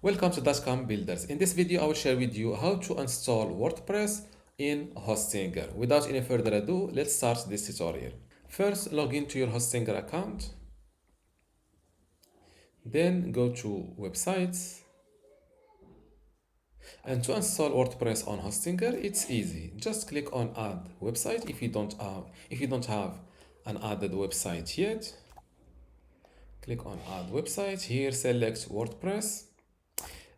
Welcome to dotcom Builders. In this video, I will share with you how to install WordPress in Hostinger. Without any further ado, let's start this tutorial. First, log into your Hostinger account. Then go to Websites. And to install WordPress on Hostinger, it's easy. Just click on Add Website if you don't have an added website yet. Click on Add Website. Here, select WordPress.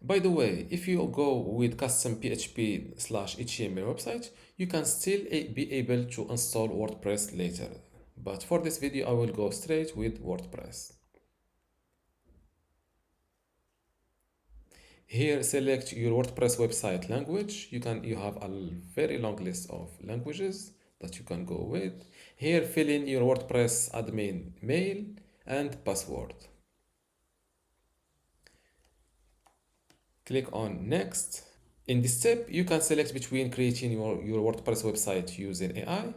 By the way, if you go with custom PHP/HTML website, you can still be able to install WordPress later. But for this video, I will go straight with WordPress. Here, select your WordPress website language. You have a very long list of languages that you can go with. Here, fill in your WordPress admin mail and password. Click on Next. In this step, you can select between creating your WordPress website using AI,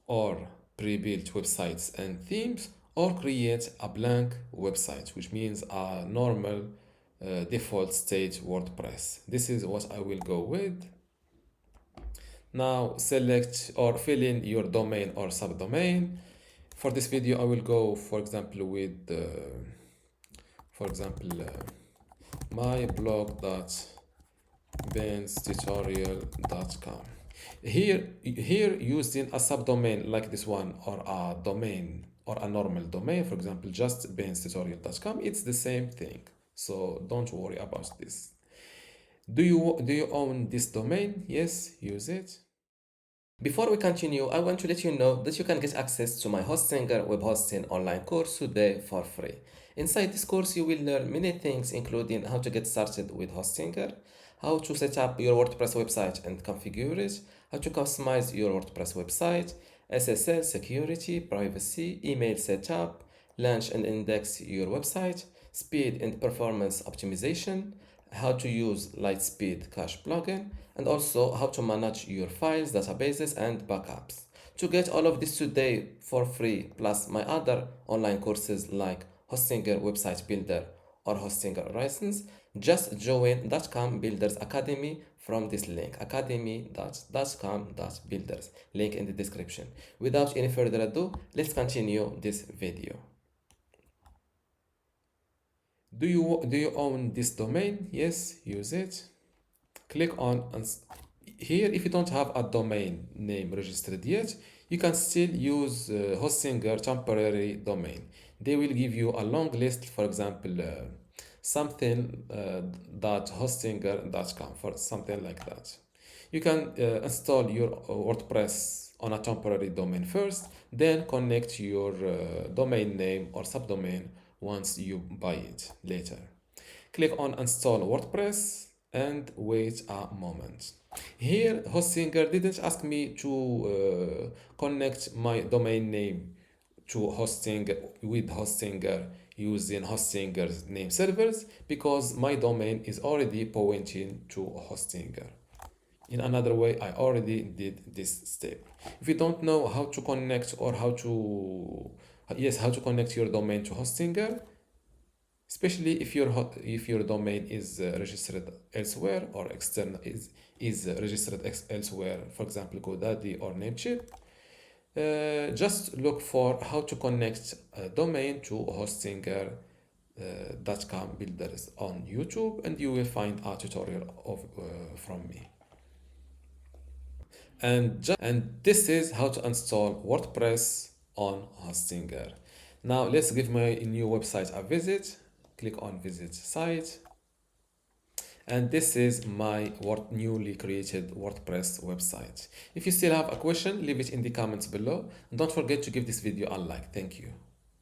or pre-built websites and themes, or create a blank website, which means a normal default state WordPress. This is what I will go with. Now select or fill in your domain or subdomain. For this video, I will go, for example, with myblog.benstutorial.com. Here using a subdomain like this one, or a domain or a normal domain, for example, just benstutorial.com, it's the same thing. So don't worry about this. Do you own this domain? Yes, use it. Before we continue, I want to let you know that you can get access to my Hostinger web hosting online course today for free. Inside this course, you will learn many things, including how to get started with Hostinger, how to set up your WordPress website and configure it, how to customize your WordPress website, SSL, security, privacy, email setup, launch and index your website, speed and performance optimization, how to use Lightspeed Cache plugin, and also how to manage your files, databases, and backups. To get all of this today for free, plus my other online courses like Hostinger Website Builder or Hostinger Horizons, just join dotcom Builders Academy from this link, academy.dotcom.builders, link in the description. Without any further ado, let's continue this video. Do you own this domain? Yes, use it. Click on here. If you don't have a domain name registered yet, you can still use Hostinger temporary domain. They will give you a long list, for example, something.hostinger.com, for something like that. You can install your WordPress on a temporary domain first, then connect your domain name or subdomain once you buy it later. Click on Install WordPress and wait a moment. Here, Hostinger didn't ask me to connect my domain name to Hostinger using Hostinger's name servers, because my domain is already pointing to Hostinger. In another way, I already did this step. If you don't know how to connect or how to connect your domain to Hostinger, especially if your domain is registered elsewhere, or external is registered elsewhere, for example, GoDaddy or Namecheap, just look for how to connect a domain to Hostinger dotcom Builders on YouTube, and you will find a tutorial from me. And this is how to install WordPress on Hostinger. Now let's give my new website a visit. Click on Visit Site. And this is my newly created WordPress website. If you still have a question, leave it in the comments below. Don't forget to give this video a like. Thank you.